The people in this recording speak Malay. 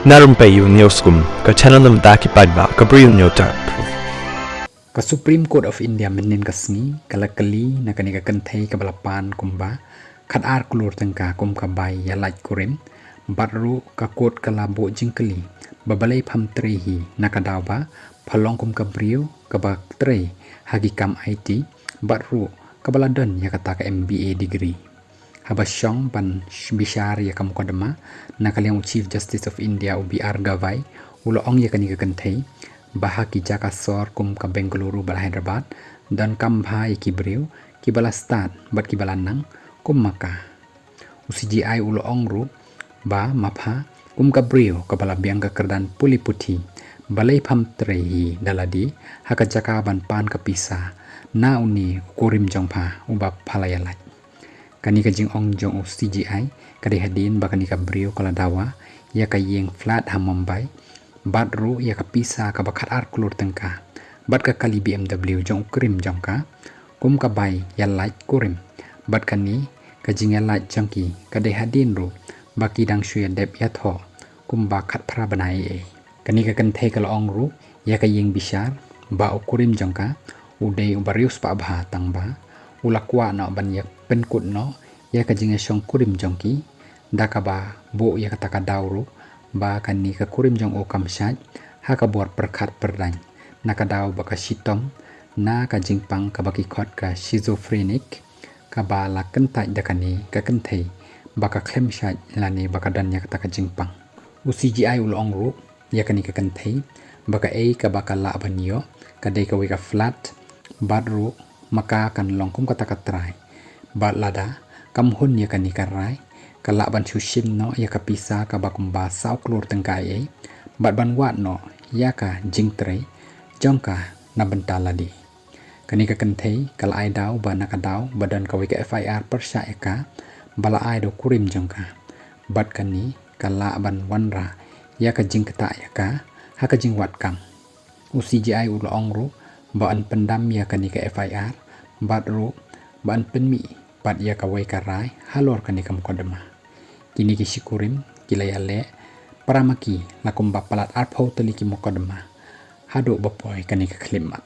Na Rympei U ka channel nabynta ki paidbah ka Bri U Hynñiewtrep. Ka Supreme Court of India menin kasngi kalakali na kanika kynthei ka balapan kumba khat ar klur tengka kum ka bai ya lait kurim batru ka court kala bo jingkali babalai pham trehi na ka dawa phalong kum ka Bri U ka ba tre hagi kam IT batru ka baladon ya kata ka MBA degree Habashong ban bishar ya kam kodama na kaliang Chief Justice of India UBR gawai ulo ong ya kanika kynthei bahagi jaka sor kum ka Bengaluru bala Hyderabad dan kam bhai ki Bri U ki bala start bat ki bala nang kum maka CJI ulo ong ru ba mapha kum ka Bri U ka bala biang ka kerdan puli puthi balai pham trehi daladi haka jaka ban pan ka pisa na uni kurim jongpha uba phalayalai kani ka jing ong jong CJI kadi hadin bakani ka Bri U kala dawa ya ka ïing flat ha Mumbai batru ya ka pisa ka bakhat ar klur tengka bat ka kali BMW jong kurim jongka kum ka bai ya light kurim bat kani ka jing ya light jongki kadi hadin ru baki dang shuya dep ya tho kum ba khat phra banai e kani ka kynthei kala ong ru ya ka ïing bishar ba kurim jongka udei ubarius pa bha tangba ulakwa no ban ya penkut no ya ka jing shong kurim jongki dakaba bo ya kata ka dauru ba kani ka kurim jong o kamshat ha ka buat perkhat perdang naka daw baka shitom na ka jingpang ka baki khot ka schizophrenic ka ba la kynthei dakani ka kynthei baka khlemshat lani baka dan ya kata ka jingpang CJI ulong ru ya kani ka kynthei baka ka baka la banyo ka dei ka wika flat badru maka kan longkum kata ka trai bat lada kam hun ya kani ka rai kala ban shushim no ya ka pisa ka bakumba sau klur tengkai bat ban wat no ya ka jingtre jongka nabynta ladi kani ka kynthei kala ai daw ba na ka daw badan ka wika FIR persya eka bala ai do kurim jongka bat kani kala ban wanra ya ka jingkta ya ka ha ka jingwat kang CJI ulo ongru ba an pendam ya kani ka FIR bat ru ba an penmi bat ya ka wai ka rai halor kani kam kodema kini ki shikurim kilayale paramaki lakum bapalat arpau teliki mokodema hado bapoy kani ka klimat